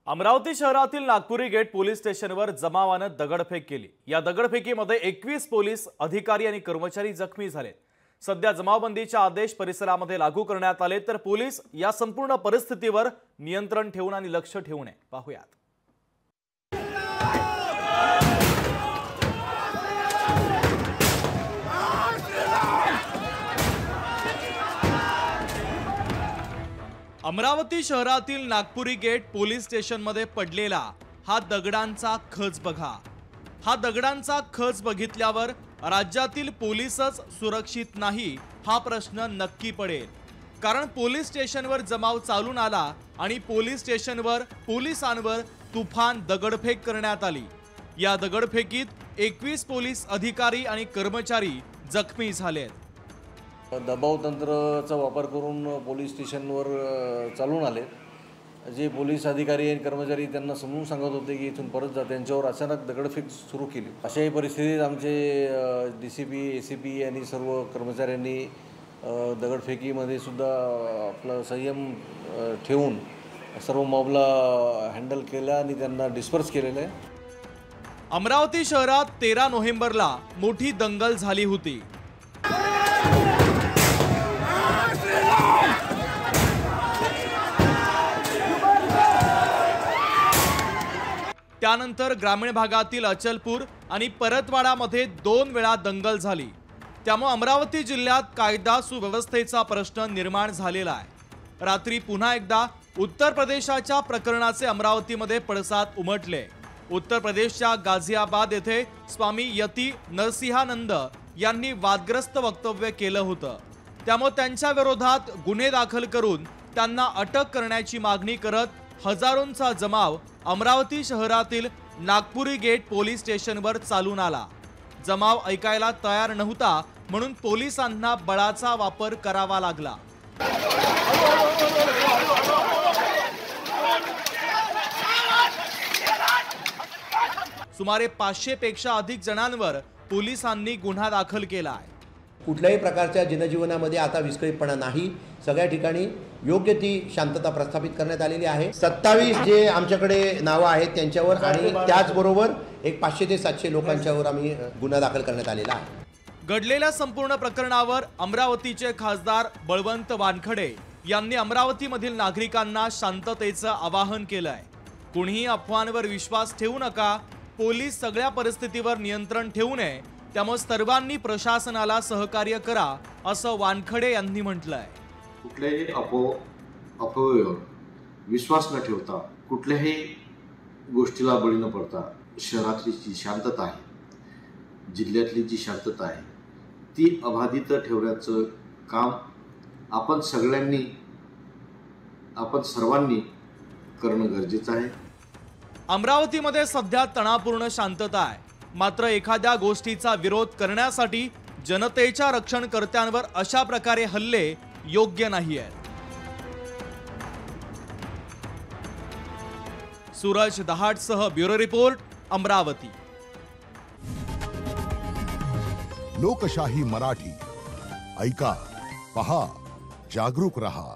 अमरावती शहरातील Nagpuri gate police स्टेशनवर जमावाने दगडफेक केली। या दगडफेकीमध्ये 21 पोलीस अधिकारी आणि कर्मचारी जखमी झाले। सध्या जमावबंदीचे आदेश परिसरामध्ये लागू करण्यात आले, तर पोलीस या संपूर्ण परिस्थितीवर नियंत्रण ठेवून आणि लक्ष ठेवून आहे। पाहूयात। अमरावती शहरातील नागपुरी गेट पोलीस स्टेशनमध्ये पडलेला हा दगडांचा खच बघा। हा दगडांचा खच बघितल्यावर राज्यातील पोलीसच सुरक्षित नाही हा प्रश्न नक्की पडेल। कारण पोलीस स्टेशनवर जमाव चालून आला आणि पोलीस स्टेशनवर पोलिसांवर तुफान दगडफेक करण्यात आली। या दगडफेकीत 21 पोलीस अधिकारी आणि कर्मचारी जखमी झालेत। दबाव तंत्राचा वापर करून पोलीस स्टेशनवर चालून आले। जे पोलीस अधिकारी आणि कर्मचारी त्यांना समजून सांगत होते की इथून परत जा, त्यांच्यावर अचानक दगडफेक सुरू केली। अशाही परिस्थितीत आमचे डीसीपी, एसीपी आणि सर्व कर्मचाऱ्यांनी दगडफेकीमध्ये सुद्धा आपला संयम ठेवून सर्व मॉबला हँडल केला आणि त्यांना डिस्पर्स केलेलं आहे। अमरावती शहरात 13 नोव्हेंबरला मोठी दंगल झाली होती। त्यानंतर ग्रामीण भागातील अचलपूर आणि परतवाडामध्ये 2 वेळा दंगल झाली। त्यामुळे अमरावती जिल्ह्यात कायदा सुव्यवस्थेचा प्रश्न निर्माण झालेला आहे। रात्री पुन्हा एकदा उत्तर प्रदेशाच्या प्रकरणाचे अमरावतीमध्ये पडसाद उमटले। उत्तर प्रदेशच्या गाझियाबाद येथे स्वामी यती नरसिंहानंद यांनी वादग्रस्त वक्तव्य केलं होतं। त्यामुळे त्यांच्या विरोधात गुन्हे दाखल करून त्यांना अटक करण्याची मागणी करत हजारोंचा जमाव अमरावती शहरातील नागपुरी गेट पोलीस स्टेशनवर चालून आला। जमाव ऐकायला तयार नव्हता, म्हणून पोलिसांना बळाचा वापर करावा लागला। सुमारे 500 पेक्षा अधिक जणांवर पोलिसांनी गुन्हा दाखल केला आहे। कुठल्याही प्रकारच्या जनजीवनामध्ये आता विस्कळीतपणा नाही। सगळ्या ठिकाणी योग्य ती शांतता प्रस्थापित करण्यात आलेली आहे। 27 जे आमच्याकडे नावं आहेत त्यांच्यावर आणि त्याचबरोबर एक 500 ते 700 लोकांच्यावर आम्ही गुन्हा दाखल करण्यात आलेला आहे। घडलेल्या संपूर्ण प्रकरणावर अमरावतीचे खासदार बळवंत वानखडे यांनी अमरावतीमधील नागरिकांना शांततेचं आवाहन केलं आहे। कुणीही अफवांवर विश्वास ठेवू नका, पोलीस सगळ्या परिस्थितीवर नियंत्रण ठेवू नये, त्यामुळे सर्वांनी प्रशासनाला सहकार्य करा असं वानखडे यांनी म्हटलंय। कुठल्याही अफवेवर विश्वास न ठेवता, कुठल्याही गोष्टीला बळी न पडता शहरातली जी शांतता आहे, जिल्ह्यातली जी शांतता आहे ती अबाधित ठेवण्याचं काम आपण सर्वांनी करणं गरजेचं आहे। अमरावतीमध्ये सध्या तणावपूर्ण शांतता आहे, मात्र एखाद्या गोष्टीचा विरोध करण्यासाठी जनतेच्या रक्षणकर्त्यांवर अशा प्रकारे हल्ले योग्य नाही आहेत। सूरज दहाटसह ब्युरो रिपोर्ट, अमरावती। लोकशाही मराठी ऐका, पहा, जागरूक रहा।